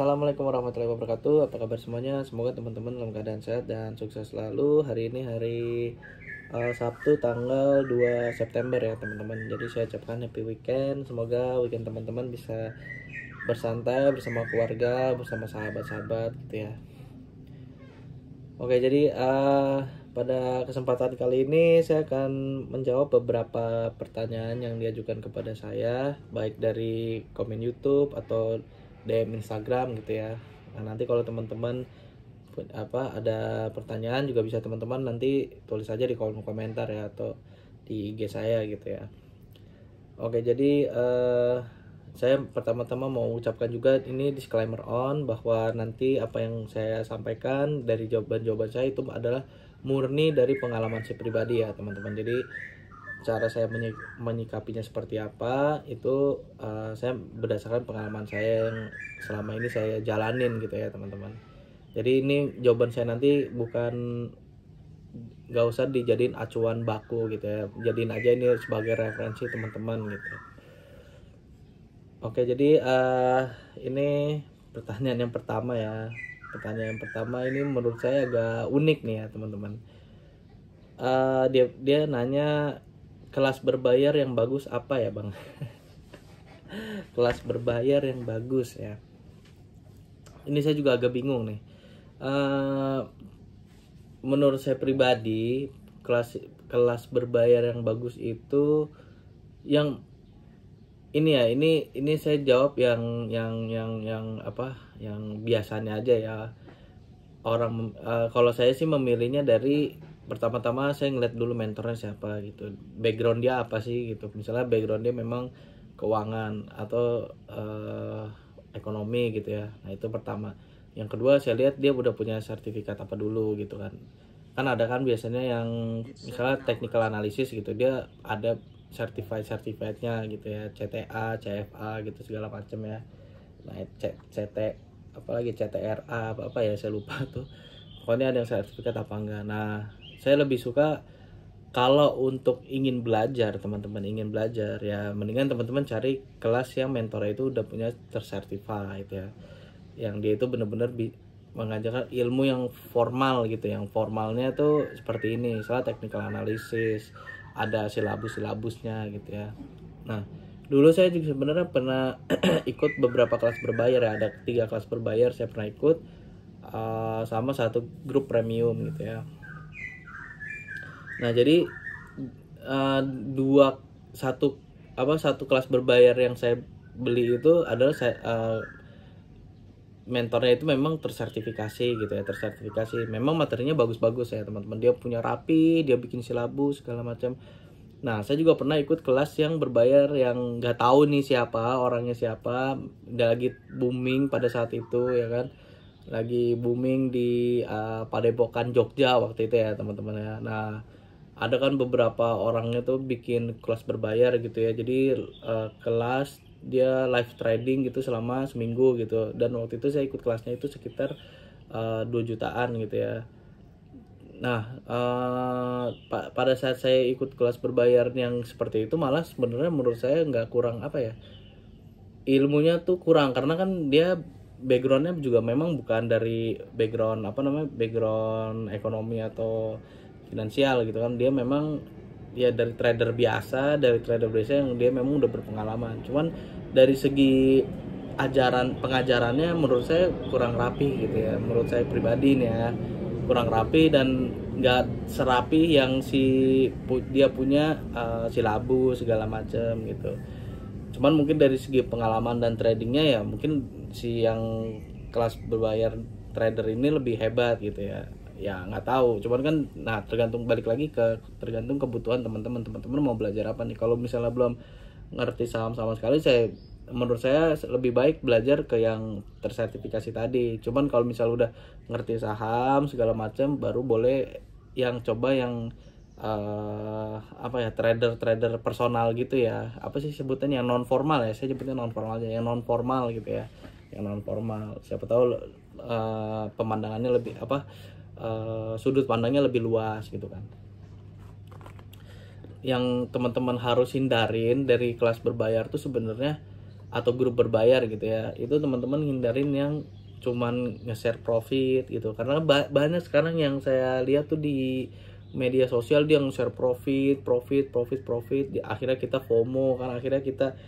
Assalamualaikum warahmatullahi wabarakatuh. Apa kabar semuanya? Semoga teman-teman dalam keadaan sehat dan sukses selalu. Hari ini hari Sabtu tanggal 2 September ya teman-teman. Jadi saya ucapkan happy weekend. Semoga weekend teman-teman bisa bersantai bersama keluarga, bersama sahabat-sahabat gitu ya. Oke, jadi pada kesempatan kali ini saya akan menjawab beberapa pertanyaan yang diajukan kepada saya, baik dari komen YouTube atau DM Instagram gitu ya. Nah, nanti kalau teman-teman ada pertanyaan juga bisa teman-teman nanti tulis aja di kolom komentar ya, atau di IG saya gitu ya. Oke, jadi saya pertama-tama mau ucapkan juga ini disclaimer on bahwa nanti apa yang saya sampaikan dari jawaban-jawaban saya itu adalah murni dari pengalaman saya pribadi ya teman-teman. Jadi cara saya menyikapinya seperti apa itu saya berdasarkan pengalaman saya yang selama ini saya jalanin gitu ya teman-teman. Jadi ini jawaban saya nanti gak usah dijadiin acuan baku gitu ya, jadiin aja ini sebagai referensi teman-teman gitu. Oke, jadi ini pertanyaan yang pertama ya. Pertanyaan yang pertama ini menurut saya agak unik nih ya teman-teman. Dia nanya, kelas berbayar yang bagus apa ya bang? Kelas berbayar yang bagus ya. Ini saya juga agak bingung nih. Menurut saya pribadi kelas berbayar yang bagus itu yang ini ya, ini saya jawab yang apa? Yang biasanya aja ya. Orang kalau saya sih memilihnya dari pertama-tama saya ngeliat dulu mentornya siapa gitu, background dia apa sih gitu. Misalnya background dia memang keuangan atau ekonomi gitu ya, nah itu pertama. Yang kedua saya lihat dia udah punya sertifikat apa dulu gitu kan. Kan ada kan biasanya yang misalnya technical analysis gitu, dia ada certified-nya gitu ya, CTA, CFA gitu segala macam ya. Nah CT apalagi CTRA apa ya saya lupa tuh, pokoknya ada yang sertifikat apa enggak. Nah saya lebih suka kalau untuk ingin belajar, teman-teman ingin belajar ya mendingan teman-teman cari kelas yang mentornya itu udah punya tersertified ya, yang dia itu benar-benar mengajarkan ilmu yang formal gitu. Yang formalnya tuh seperti ini, misalnya technical analysis, ada silabusnya gitu ya. Nah dulu saya juga sebenarnya pernah ikut beberapa kelas berbayar ya, ada 3 kelas berbayar saya pernah ikut, sama 1 grup premium gitu ya. Nah jadi satu kelas berbayar yang saya beli itu adalah mentornya itu memang tersertifikasi gitu ya, tersertifikasi. Memang materinya bagus-bagus ya teman-teman, dia punya rapi, dia bikin silabus segala macam. Nah saya juga pernah ikut kelas yang berbayar yang nggak tahu nih siapa orangnya, siapa, udah lagi booming pada saat itu ya kan, lagi booming di Padepokan Jogja waktu itu ya teman-teman ya. Nah ada kan beberapa orangnya tuh bikin kelas berbayar gitu ya, jadi kelas dia live trading gitu selama seminggu gitu, dan waktu itu saya ikut kelasnya itu sekitar 2 jutaan gitu ya. Nah pada saat saya ikut kelas berbayar yang seperti itu, malah sebenarnya menurut saya nggak kurang apa ya, ilmunya tuh kurang, karena kan dia backgroundnya juga memang bukan dari background background ekonomi atau finansial gitu kan. Dia memang ya dari trader biasa yang dia memang udah berpengalaman. Cuman dari segi pengajarannya menurut saya kurang rapi gitu ya, menurut saya pribadi nih ya, kurang rapi dan nggak serapi yang dia punya silabus segala macam gitu. Cuman mungkin dari segi pengalaman dan tradingnya ya mungkin si yang kelas berbayar trader ini lebih hebat gitu ya. Ya nggak tahu, cuman kan nah balik lagi tergantung kebutuhan teman-teman mau belajar apa nih. Kalau misalnya belum ngerti saham sama sekali, menurut saya lebih baik belajar ke yang tersertifikasi tadi. Cuman kalau misalnya udah ngerti saham segala macam, baru boleh yang coba yang trader personal gitu ya, apa sih sebutannya, yang non formal ya, saya sebutnya non formal aja, yang non formal gitu ya, yang non formal. Siapa tahu pemandangannya lebih sudut pandangnya lebih luas gitu kan. Yang teman-teman harus hindarin dari kelas berbayar tuh sebenarnya atau grup berbayar gitu ya, itu teman-teman hindarin yang cuman nge-share profit gitu, karena banyak sekarang yang saya lihat tuh di media sosial dia nge-share profit profit profit profit, akhirnya kita FOMO kan, akhirnya kita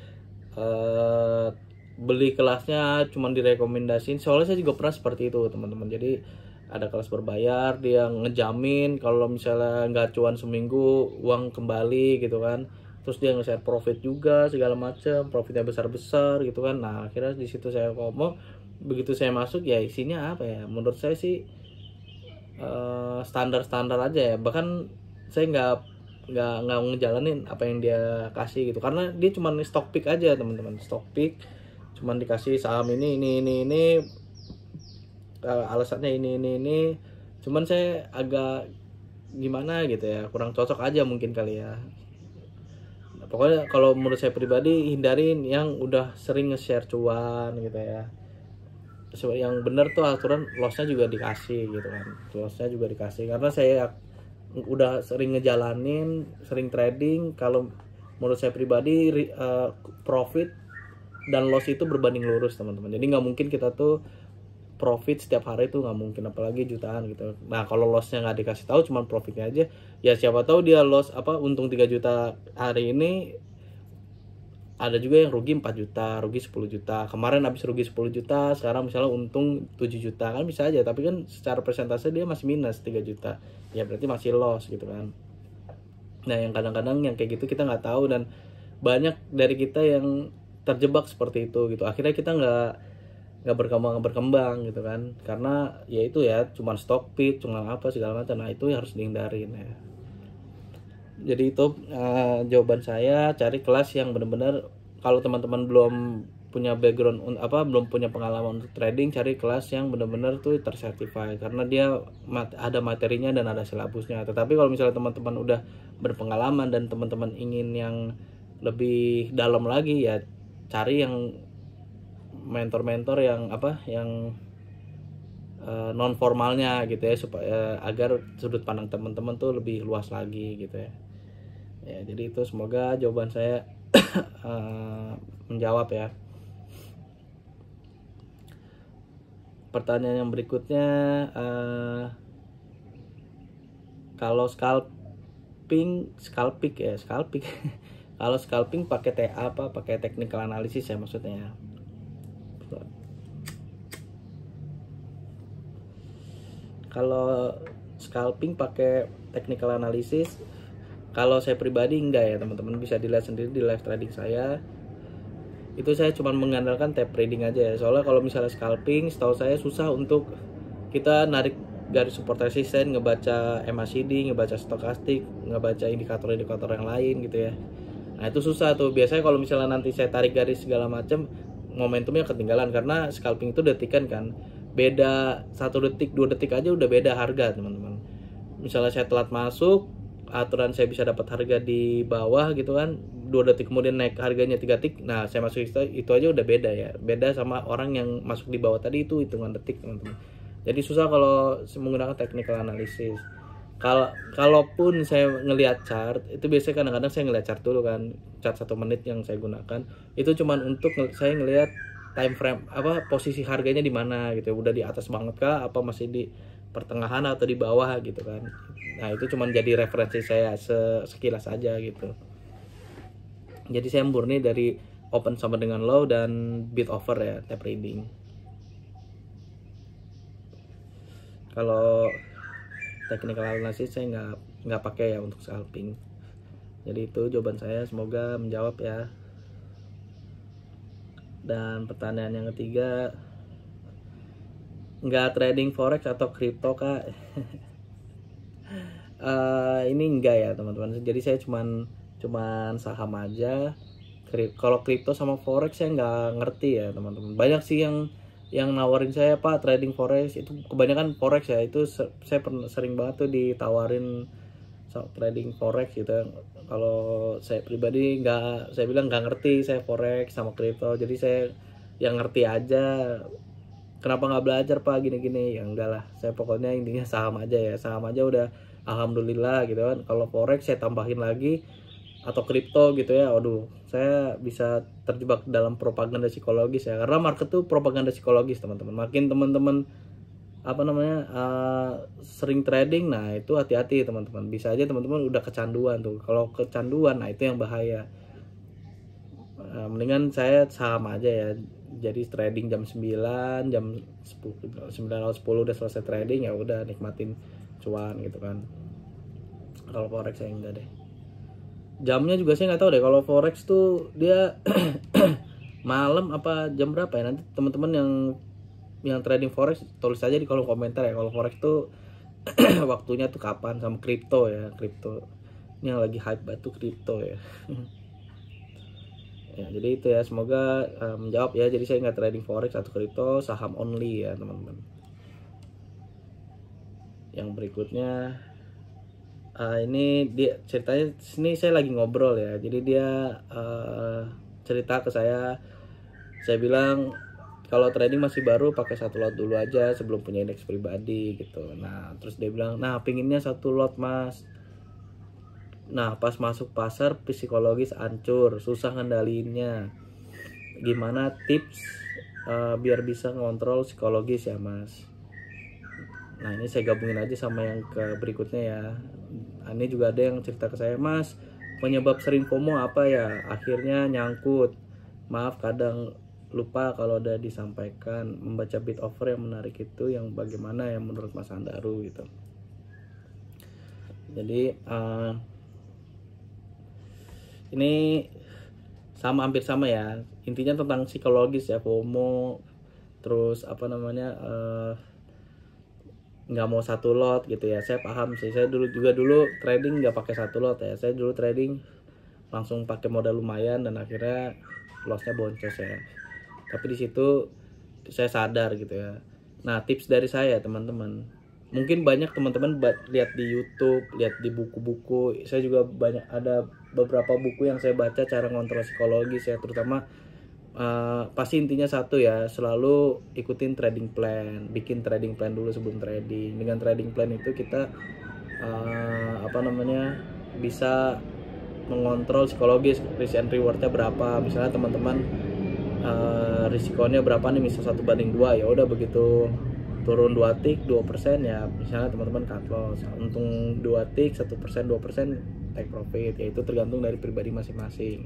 beli kelasnya cuman direkomendasiin. Soalnya saya juga pernah seperti itu teman-teman, jadi ada kelas berbayar dia ngejamin kalau misalnya nggak cuan seminggu uang kembali gitu kan, terus dia nge-share profit juga segala macam, profitnya besar-besar gitu kan. Nah akhirnya di situ saya ngomong, begitu saya masuk ya isinya apa ya, menurut saya sih standar-standar aja ya, bahkan saya nggak ngejalanin apa yang dia kasih gitu, karena dia cuma stock pick aja teman-teman, stock pick cuman dikasih saham ini alasannya ini, cuman saya agak gimana gitu ya, kurang cocok aja mungkin kali ya. Nah, pokoknya kalau menurut saya pribadi hindarin yang udah sering nge-share cuan gitu ya. Yang bener tuh aturan lossnya juga dikasih gitu kan, lossnya juga dikasih, karena saya udah sering ngejalanin, sering trading. Kalau menurut saya pribadi profit dan loss itu berbanding lurus teman-teman, jadi nggak mungkin kita tuh profit setiap hari tuh, nggak mungkin, apalagi jutaan gitu. Nah kalau lossnya nggak dikasih tahu, cuman profitnya aja, ya siapa tahu dia loss untung 3 juta hari ini, ada juga yang rugi 4 juta, rugi 10 juta. Kemarin habis rugi 10 juta, sekarang misalnya untung 7 juta, kan bisa aja. Tapi kan secara persentase dia masih minus 3 juta. Ya berarti masih loss gitu kan. Nah yang kadang-kadang yang kayak gitu kita nggak tahu, dan banyak dari kita yang terjebak seperti itu gitu. Akhirnya kita nggak berkembang gitu kan. Karena ya itu ya, cuman stock pick, cuma apa segala macam. Nah itu harus dihindarin ya. Jadi itu jawaban saya, cari kelas yang benar-benar, kalau teman-teman belum punya background belum punya pengalaman untuk trading, cari kelas yang benar-benar tuh tersertified, karena dia ada materinya dan ada silabusnya. Tetapi kalau misalnya teman-teman udah berpengalaman dan teman-teman ingin yang lebih dalam lagi, ya cari yang mentor-mentor yang non formalnya gitu ya, supaya agar sudut pandang teman-teman tuh lebih luas lagi gitu ya. Ya, jadi itu semoga jawaban saya menjawab ya. Pertanyaan yang berikutnya, kalau scalping kalau scalping pakai TA apa pakai technical analysis ya maksudnya. Kalau scalping pakai technical analysis, kalau saya pribadi enggak ya teman-teman, bisa dilihat sendiri di live trading saya. Itu saya cuma mengandalkan tape reading aja ya. Soalnya kalau misalnya scalping, setahu saya susah untuk kita narik garis support resisten, ngebaca MACD, ngebaca stokastik, ngebaca indikator-indikator yang lain gitu ya. Nah itu susah tuh. Biasanya kalau misalnya nanti saya tarik garis segala macam, momentumnya ketinggalan, karena scalping itu detikan kan. Beda 1 detik, 2 detik aja udah beda harga teman-teman. Misalnya saya telat masuk, aturan saya bisa dapat harga di bawah gitu kan, 2 detik kemudian naik harganya 3 detik, nah saya masuk itu aja udah beda ya, beda sama orang yang masuk di bawah tadi, itu hitungan detik teman-teman. Jadi susah kalau menggunakan technical analysis. Kalaupun saya ngelihat chart, itu biasanya kadang-kadang saya ngelihat chart dulu kan, chart 1 menit yang saya gunakan itu cuman untuk saya ngelihat time frame posisi harganya di mana gitu, udah di atas banget kah, apa masih di pertengahan atau di bawah gitu kan. Nah itu cuman jadi referensi saya sekilas aja gitu. Jadi saya murni dari open sama dengan low dan bid over ya, tape reading. Kalau technical analysis saya nggak pakai ya untuk scalping. Jadi itu jawaban saya, semoga menjawab ya. Dan pertanyaan yang ketiga, nggak trading forex atau crypto kak? Ini enggak ya teman-teman. Jadi saya cuman saham aja. Kalau crypto sama forex saya nggak ngerti ya teman-teman. Banyak sih yang nawarin saya, Pak, trading forex. Itu kebanyakan forex ya. Itu saya sering banget tuh ditawarin trading forex gitu. Kalau saya pribadi saya bilang nggak ngerti saya forex sama crypto. Jadi saya yang ngerti aja. Kenapa nggak belajar Pak gini-gini? Ya enggak lah. Saya pokoknya intinya saham aja ya. Saham aja udah alhamdulillah gitu kan. Kalau forex saya tambahin lagi, atau kripto gitu ya, waduh saya bisa terjebak dalam propaganda psikologis ya, karena market tuh propaganda psikologis teman-teman. Makin teman-teman sering trading, nah itu hati-hati teman-teman, bisa aja teman-teman udah kecanduan tuh. Kalau kecanduan, nah itu yang bahaya. Mendingan saya saham aja ya, jadi trading jam 9, jam 10, 9:10 udah selesai trading, ya udah nikmatin cuan gitu kan. Kalau forex saya enggak deh, jamnya juga saya nggak tahu deh. Kalau forex tuh dia malam apa jam berapa ya, nanti teman-teman yang trading forex tulis aja di kolom komentar ya, kalau forex tuh waktunya tuh kapan. Sama kripto ya, kripto ini yang lagi hype batu kripto ya. Ya jadi itu ya, semoga menjawab ya. Jadi saya nggak trading forex atau kripto, saham only ya teman-teman. Yang berikutnya ini dia ceritanya, sini saya lagi ngobrol ya, jadi dia cerita ke saya bilang kalau trading masih baru, pakai 1 lot dulu aja sebelum punya indeks pribadi gitu. Nah terus dia bilang, nah pinginnya 1 lot mas, nah pas masuk pasar psikologis hancur, susah ngendaliinnya, gimana tips biar bisa ngontrol psikologis ya mas. Nah ini saya gabungin aja sama yang ke berikutnya ya. Ini juga ada yang cerita ke saya, mas penyebab sering FOMO apa ya, akhirnya nyangkut, maaf kadang lupa kalau udah disampaikan, membaca bid offer yang menarik itu yang bagaimana ya menurut mas Andaru gitu. Jadi ini hampir sama ya, intinya tentang psikologis ya, FOMO, terus nggak mau 1 lot gitu ya. Saya paham sih, saya dulu trading nggak pakai 1 lot ya, saya dulu trading langsung pakai modal lumayan dan akhirnya lossnya boncos ya. Tapi di situ saya sadar gitu ya. Nah tips dari saya teman-teman, mungkin banyak teman-teman lihat di YouTube, lihat di buku-buku, saya juga ada beberapa buku yang saya baca cara ngontrol psikologis ya, terutama pasti intinya satu ya, selalu ikutin trading plan, bikin trading plan dulu sebelum trading. Dengan trading plan itu kita bisa mengontrol psikologis, risk and rewardnya berapa. Misalnya teman-teman risikonya berapa nih, misal 1:2, ya udah begitu turun 2 tick 2% ya misalnya teman-teman cut loss, untung 2 tick 1%, 2% take profit, ya itu tergantung dari pribadi masing-masing.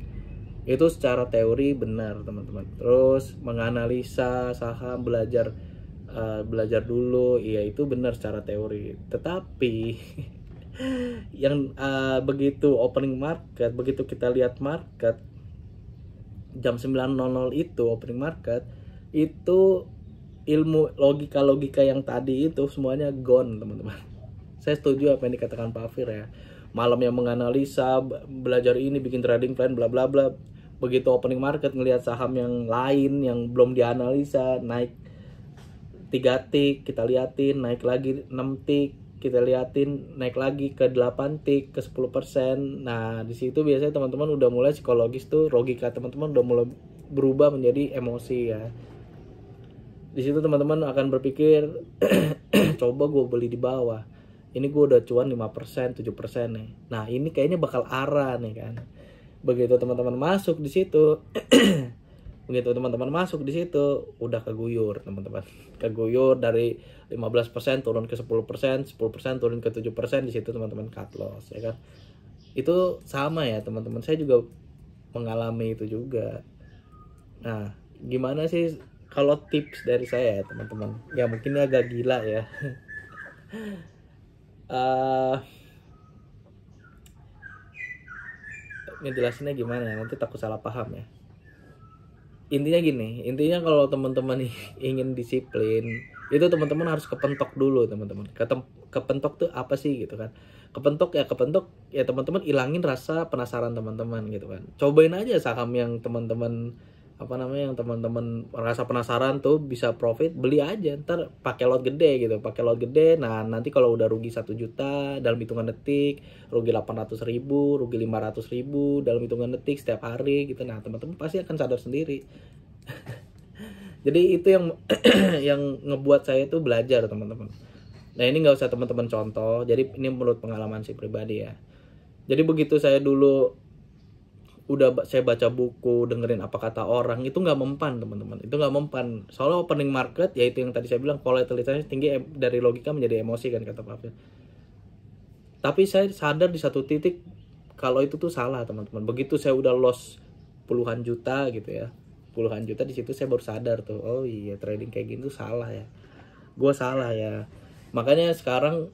Itu secara teori benar teman-teman. Terus menganalisa saham, belajar dulu, ya itu benar secara teori. Tetapi yang begitu opening market, begitu kita lihat market jam 9.00 itu opening market, itu ilmu logika yang tadi itu semuanya gone teman-teman. Saya setuju apa yang dikatakan Pak Afir ya, malam yang menganalisa, belajar ini, bikin trading plan bla bla bla, begitu opening market ngelihat saham yang lain yang belum dianalisa naik 3 tick kita liatin, naik lagi 6 tick kita liatin, naik lagi ke 8 tick ke 10%. Nah di situ biasanya teman-teman udah mulai psikologis tuh, logika teman-teman udah mulai berubah menjadi emosi ya. Di situ teman-teman akan berpikir coba gue beli di bawah, ini gue udah cuan 5%, 7% nih, nah ini kayaknya bakal arah nih kan. Begitu teman-teman masuk di situ udah keguyur teman-teman, keguyur dari 15% turun ke 10%, 10% turun ke 7%, di situ teman-teman cut loss ya kan. Itu sama ya teman-teman, saya juga mengalami itu juga. Nah gimana sih kalau tips dari saya ya teman-teman, ya mungkin agak gila ya. Ngejelasinnya gimana ya, nanti takut salah paham ya. Intinya kalau teman-teman ingin disiplin, itu teman-teman harus kepentok dulu teman-teman. Kepentok tuh apa sih gitu kan? Kepentok ya teman-teman ilangin rasa penasaran teman-teman gitu kan. Cobain aja saham yang teman-teman merasa penasaran tuh bisa profit, beli aja, ntar pakai lot gede. Nah nanti kalau udah rugi 1 juta dalam hitungan detik, rugi 800.000, rugi 500.000 dalam hitungan detik setiap hari gitu, nah teman-teman pasti akan sadar sendiri. Jadi itu yang yang ngebuat saya itu belajar teman-teman. Nah ini nggak usah teman-teman contoh, jadi ini menurut pengalaman saya pribadi ya. Jadi begitu saya dulu saya baca buku, dengerin apa kata orang, itu nggak mempan teman-teman, itu nggak mempan. Soalnya opening market yaitu yang tadi saya bilang volatilitasnya tinggi, dari logika menjadi emosi kan kata Pak Fir. Tapi saya sadar di satu titik kalau itu tuh salah teman-teman. Begitu saya udah loss puluhan juta gitu ya, puluhan juta, di situ saya baru sadar tuh, oh iya trading kayak gitu salah ya, gue salah ya. Makanya sekarang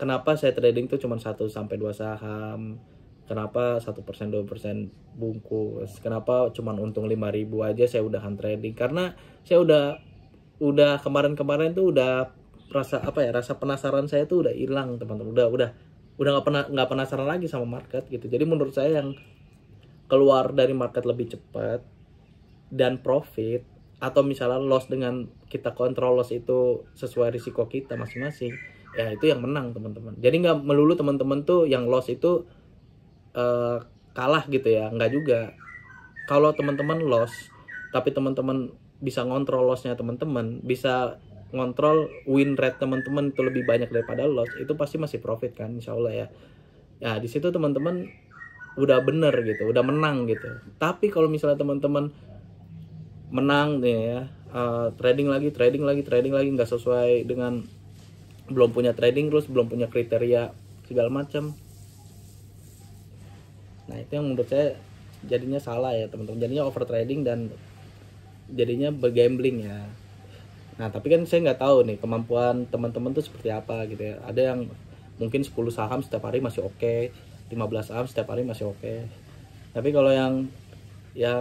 kenapa saya trading tuh cuma 1-2 saham, kenapa 1%, 2% bungkus, kenapa cuma untung 5.000 aja saya udahan trading, karena saya udah kemarin-kemarin tuh udah rasa apa ya, rasa penasaran saya tuh udah hilang teman-teman, udah nggak penasaran lagi sama market gitu. Jadi menurut saya yang keluar dari market lebih cepat dan profit, atau misalnya loss dengan kita kontrol loss itu sesuai risiko kita masing-masing, ya itu yang menang teman-teman. Jadi nggak melulu teman-teman tuh yang loss itu kalah gitu ya, nggak juga. Kalau teman-teman loss tapi teman-teman bisa ngontrol lossnya, teman-teman bisa ngontrol win rate teman-teman itu lebih banyak daripada loss, itu pasti masih profit kan, insya Allah ya. Ya di situ teman-teman udah bener gitu, udah menang gitu. Tapi kalau misalnya teman-teman menang nih ya, trading lagi nggak sesuai dengan, belum punya trading rules, belum punya kriteria segala macam, nah itu yang menurut saya jadinya salah ya teman-teman, jadinya over trading dan jadinya bergambling ya. Nah tapi kan saya nggak tahu nih kemampuan teman-teman tuh seperti apa gitu ya. Ada yang mungkin 10 saham setiap hari masih oke, 15 saham setiap hari masih oke. Tapi kalau yang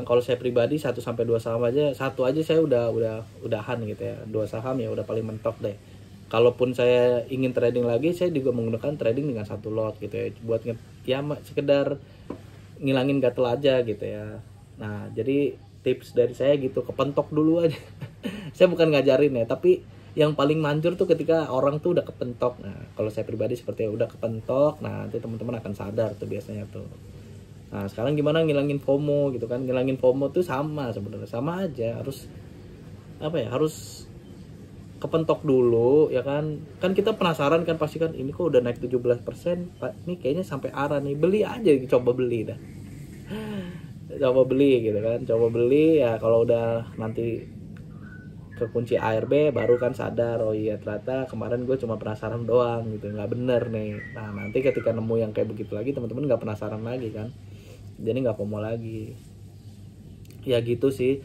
kalau saya pribadi 1-2 saham aja, satu aja saya udahan gitu ya. 2 saham ya udah paling mentok deh. Kalaupun saya ingin trading lagi, saya juga menggunakan trading dengan 1 lot gitu ya, buat ya sekedar ngilangin gatel aja gitu ya. Nah jadi tips dari saya gitu, kepentok dulu aja. Saya bukan ngajarin ya, tapi yang paling manjur tuh ketika orang tuh udah kepentok. Nah kalau saya pribadi seperti udah kepentok, nah nanti teman-teman akan sadar tuh biasanya tuh. Nah sekarang gimana ngilangin FOMO gitu kan. Ngilangin FOMO tuh sama sebenarnya, sama aja, harus apa ya, harus kepentok dulu ya kan. Kan kita penasaran kan pasti kan, ini kok udah naik 17%, Pak, ini kayaknya sampai arah nih, beli aja, coba beli dah. Coba beli gitu kan, coba beli ya. Kalau udah nanti ke kunci ARB baru kan sadar, oh iya ternyata kemarin gue cuma penasaran doang gitu, nggak bener nih. Nah nanti ketika nemu yang kayak begitu lagi, teman-teman nggak penasaran lagi kan, jadi nggak FOMO lagi. Ya gitu sih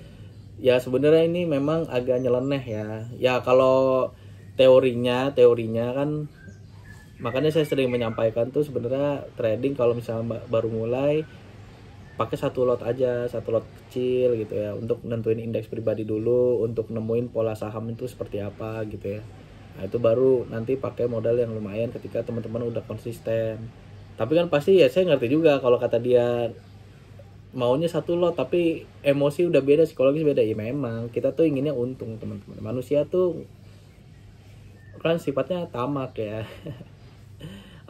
ya, sebenarnya ini memang agak nyeleneh ya. Ya kalau teorinya kan, makanya saya sering menyampaikan tuh sebenarnya trading kalau misalnya baru mulai, pakai 1 lot aja, 1 lot kecil gitu ya, untuk nentuin indeks pribadi dulu, untuk nemuin pola saham itu seperti apa gitu ya. Nah itu baru nanti pakai modal yang lumayan ketika teman-teman udah konsisten. Tapi kan pasti ya saya ngerti juga kalau kata dia maunya 1 lot tapi emosi udah beda, psikologis beda. Ya memang kita tuh inginnya untung teman-teman, manusia tuh kan sifatnya tamak ya.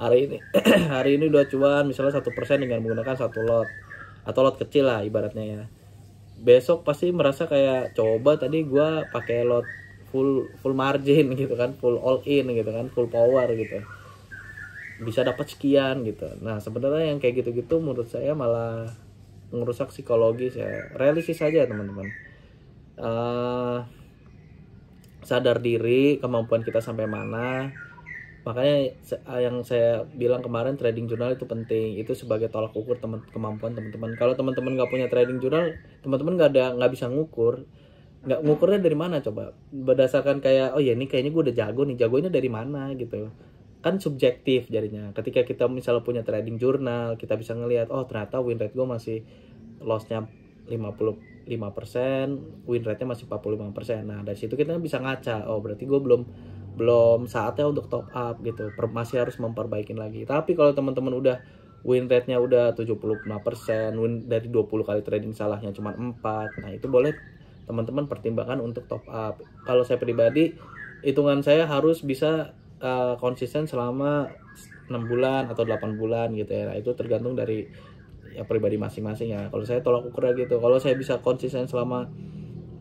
Hari ini udah cuan misalnya 1% dengan menggunakan 1 lot atau lot kecil lah ibaratnya ya. Besok pasti merasa kayak, coba tadi gue pakai lot full margin gitu kan, full all in gitu kan, full power gitu, bisa dapat sekian gitu. Nah sebenarnya yang kayak gitu-gitu menurut saya malah ngerusak psikologis ya. Realistis saja teman-teman, sadar diri kemampuan kita sampai mana. Makanya yang saya bilang kemarin, trading jurnal itu penting, itu sebagai tolak ukur kemampuan teman-teman. Kalau teman-teman nggak punya trading jurnal, teman-teman nggak bisa ngukur. Nggak ngukurnya dari mana coba? Berdasarkan kayak, oh ya ini kayaknya gue udah jago nih, jagonya dari mana gitu. Kan subjektif jadinya. Ketika kita misalnya punya trading jurnal, kita bisa ngelihat, oh ternyata win rate gue masih lossnya 55%, win rate-nya masih 45%. Nah dari situ kita bisa ngaca, oh berarti gue belum saatnya untuk top up gitu, masih harus memperbaikin lagi. Tapi kalau teman-teman udah win rate-nya udah 75%, win dari 20 kali trading salahnya cuma 4, nah itu boleh teman-teman pertimbangkan untuk top up. Kalau saya pribadi, hitungan saya harus bisa konsisten selama 6 bulan atau 8 bulan gitu ya. Nah, itu tergantung dari ya pribadi masing-masing ya. Kalau saya tolak ukurnya gitu, kalau saya bisa konsisten selama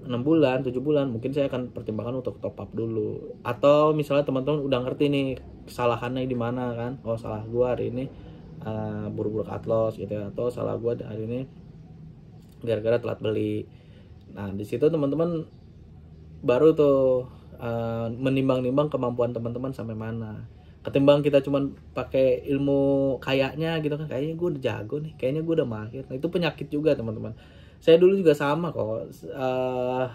6 bulan, 7 bulan, mungkin saya akan pertimbangkan untuk top up dulu. Atau misalnya teman-teman udah ngerti nih kesalahannya di mana kan, oh salah gua hari ini buru-buru cut loss gitu ya, atau salah gua hari ini gara-gara telat beli. Nah di situ teman-teman baru tuh menimbang-nimbang kemampuan teman-teman sampai mana. Ketimbang kita cuman pakai ilmu kayaknya gitu kan, kayaknya gue udah jago nih, kayaknya gue udah mahir. Nah itu penyakit juga teman-teman. Saya dulu juga sama kok,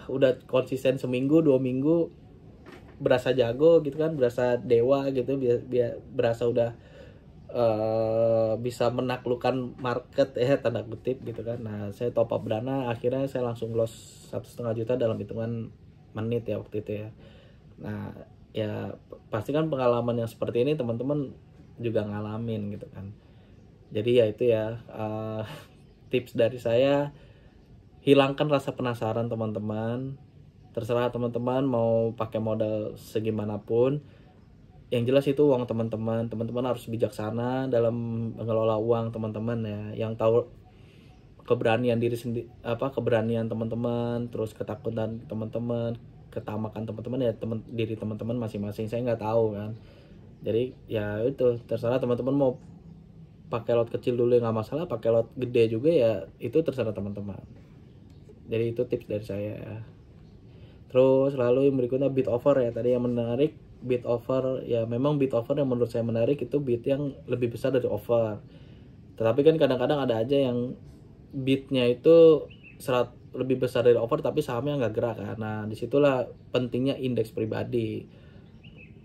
udah konsisten seminggu 2 minggu berasa jago gitu kan, berasa dewa gitu, berasa udah bisa menaklukkan market ya, tanda kutip gitu kan. Nah saya top up dana, akhirnya saya langsung loss 1,5 juta dalam hitungan menit ya waktu itu ya. Nah ya pasti kan pengalaman yang seperti ini teman-teman juga ngalamin gitu kan. Jadi ya itu ya, tips dari saya, hilangkan rasa penasaran teman-teman. Terserah teman-teman mau pakai modal segimanapun, yang jelas itu uang teman-teman. Teman-teman harus bijaksana dalam mengelola uang teman-teman ya, yang tahu keberanian diri sendiri, keberanian teman-teman, terus ketakutan teman-teman, ketamakan teman-teman ya, diri teman-teman masing-masing. Saya nggak tahu kan, jadi ya itu terserah teman-teman mau pakai lot kecil dulu ya nggak masalah, pakai lot gede juga ya itu terserah teman-teman. Jadi itu tips dari saya ya. Terus lalu yang berikutnya bid offer ya, tadi yang menarik bid offer ya. Memang bid offer yang menurut saya menarik itu bid yang lebih besar dari offer. Tetapi kan kadang-kadang ada aja yang bidnya itu lebih besar dari offer tapi sahamnya nggak gerak kan. Nah disitulah pentingnya indeks pribadi.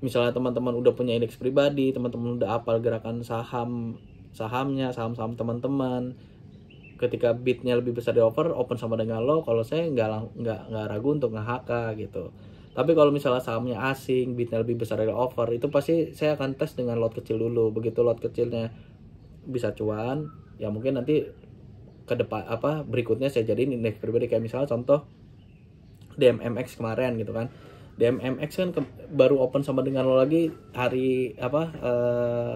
Misalnya teman-teman udah punya indeks pribadi, teman-teman udah hafal gerakan saham-sahamnya, saham-saham teman-teman, ketika bidnya lebih besar dari offer, open sama dengan low, kalau saya nggak ragu untuk nge-HK gitu. Tapi kalau misalnya sahamnya asing, bidnya lebih besar dari offer, itu pasti saya akan tes dengan lot kecil dulu. Begitu lot kecilnya bisa cuan, ya mungkin nanti ke depan berikutnya saya jadiin indeks pribadi. Kayak misalnya contoh DMMX kemarin gitu kan. DMMX kan baru open sama dengan lo lagi hari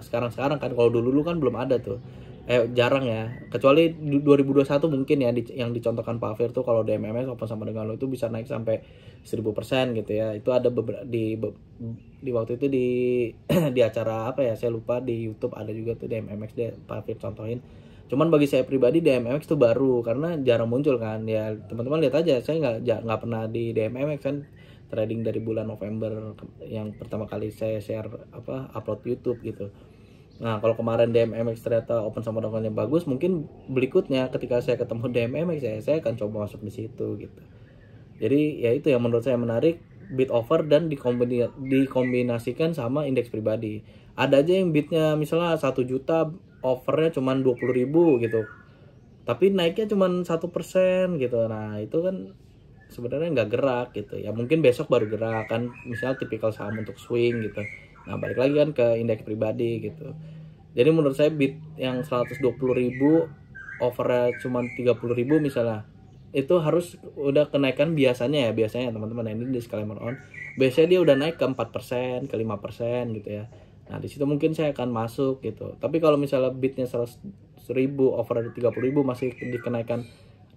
sekarang kan. Kalau dulu kan belum ada tuh, jarang ya, kecuali 2021 mungkin ya, yang dicontohkan Pak Afir tuh kalau DMMX open sama dengan lo itu bisa naik sampai 1000% gitu ya. Itu ada di waktu itu di di acara apa ya saya lupa, di YouTube ada juga tuh DMMX deh Pak Afir contohin. Cuman bagi saya pribadi DMMX tuh baru karena jarang muncul kan ya. Teman-teman lihat aja, saya nggak pernah di DMMX kan, trading dari bulan November yang pertama kali saya share upload YouTube gitu. Nah kalau kemarin DMMX ternyata open sama dengan yang bagus, mungkin berikutnya ketika saya ketemu DMMX saya akan coba masuk di situ gitu. Jadi ya itu yang menurut saya menarik, bid offer dan dikombinasikan sama indeks pribadi. Ada aja yang bidnya misalnya 1 juta, offernya cuma 20.000 gitu, tapi naiknya cuma 1% gitu. Nah itu kan sebenarnya nggak gerak gitu ya. Mungkin besok baru gerak kan, misalnya tipikal saham untuk swing gitu. Nah balik lagi kan ke indeks pribadi gitu. Jadi menurut saya bid yang 120.000, offernya cuma 30.000 misalnya, itu harus udah kenaikan biasanya teman-teman. Ini disclaimer on, biasanya dia udah naik ke 4%, ke 5% gitu ya. Nah di situ mungkin saya akan masuk gitu. Tapi kalau misalnya bidnya 100.000, offer 30.000 masih dikenaikan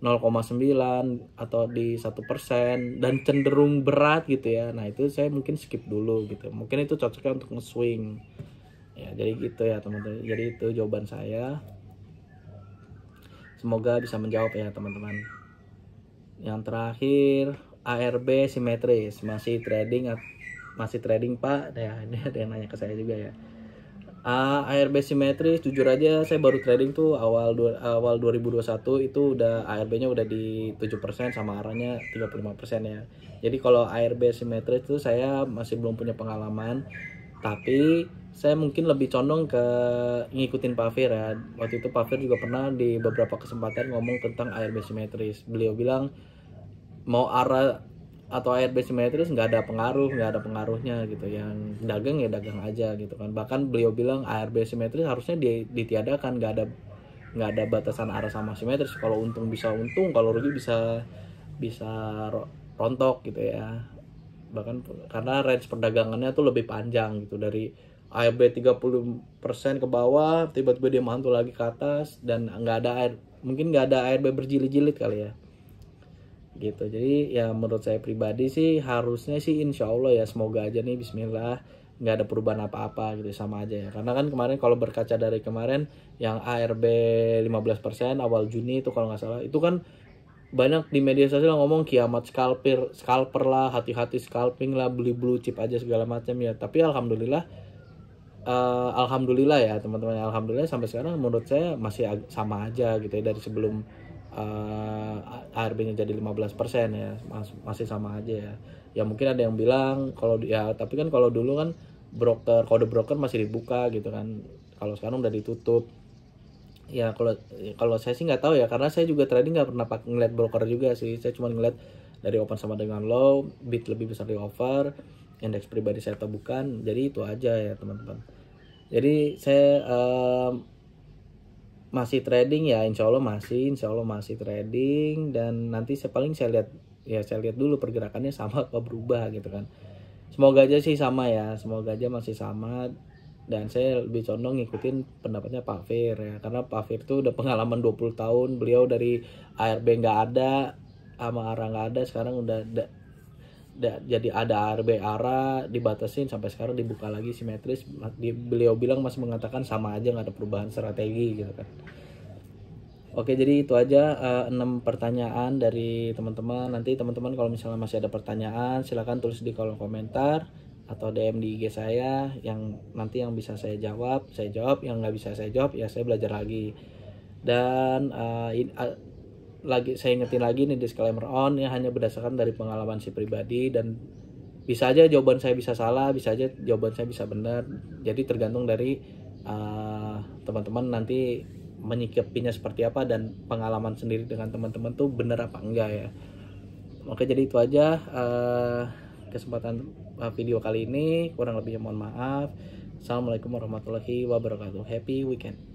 0,9 atau di 1% dan cenderung berat gitu ya, nah itu saya mungkin skip dulu gitu. Mungkin itu cocoknya untuk nge-swing ya. Jadi gitu ya teman-teman. Jadi itu jawaban saya, semoga bisa menjawab ya teman-teman. Yang terakhir, ARB simetris masih trading Pak ya. Ini ada yang nanya ke saya juga ya. ARB simetris jujur aja saya baru trading tuh awal 2021, itu udah ARB-nya udah di 7% sama arahnya 35% ya. Jadi kalau ARB simetris tuh saya masih belum punya pengalaman, tapi saya mungkin lebih condong ke ngikutin Pak Fir ya. Waktu itu Pak Fir juga pernah di beberapa kesempatan ngomong tentang ARB simetris. Beliau bilang mau arah atau ARB simetris nggak ada pengaruhnya gitu. Yang dagang ya dagang aja gitu kan. Bahkan beliau bilang ARB simetris harusnya ditiadakan, nggak ada batasan arah sama simetris. Kalau untung bisa untung, kalau rugi bisa rontok gitu ya. Bahkan karena range perdagangannya tuh lebih panjang gitu, dari ARB 30% ke bawah tiba-tiba dia mantul lagi ke atas, dan mungkin nggak ada ARB berjilid-jilid kali ya gitu. Jadi ya menurut saya pribadi sih harusnya sih insya Allah ya, semoga aja nih, bismillah, nggak ada perubahan apa-apa gitu, sama aja ya. Karena kan kemarin kalau berkaca dari kemarin yang ARB 15% awal Juni itu kalau nggak salah, itu kan banyak di media sosial ngomong kiamat scalper lah, hati-hati scalping lah, beli blue chip aja segala macam ya. Tapi alhamdulillah ya teman-teman, alhamdulillah sampai sekarang menurut saya masih sama aja gitu ya, dari sebelum ARB-nya jadi 15% ya, masih sama aja ya. Ya mungkin ada yang bilang kalau ya, tapi kan kalau dulu kan kode broker masih dibuka gitu kan, kalau sekarang udah ditutup. Ya kalau saya sih nggak tahu ya, karena saya juga trading nggak pernah ngeliat broker juga sih. Saya cuma ngeliat dari open sama dengan low, bid lebih besar di over, indeks pribadi saya atau bukan. Jadi itu aja ya teman-teman. Jadi saya masih trading ya, insya Allah masih trading. Dan nanti saya lihat dulu pergerakannya sama apa berubah gitu kan. Semoga aja sih sama ya, semoga aja masih sama. Dan saya lebih condong ngikutin pendapatnya Pak Fir ya, karena Pak Fir tuh udah pengalaman 20 tahun. Beliau dari ARB nggak ada, sama ARA nggak ada, sekarang udah jadi ada ARB ARA, dibatasin sampai sekarang dibuka lagi simetris. Beliau bilang masih mengatakan sama aja, nggak ada perubahan strategi gitu kan. Oke, jadi itu aja 6 pertanyaan dari teman-teman. Nanti teman-teman kalau misalnya masih ada pertanyaan, silakan tulis di kolom komentar atau DM di IG saya, yang nanti yang bisa saya jawab, yang nggak bisa saya jawab ya saya belajar lagi. Dan lagi saya ingetin lagi nih, disclaimer on ya, hanya berdasarkan dari pengalaman si pribadi, dan bisa aja jawaban saya bisa salah, bisa aja jawaban saya bisa benar. Jadi tergantung dari teman-teman nanti menyikapinya seperti apa, dan pengalaman sendiri dengan teman-teman tuh benar apa enggak ya. Oke, jadi itu aja kesempatan video kali ini, kurang lebihnya mohon maaf. Assalamualaikum warahmatullahi wabarakatuh. Happy weekend.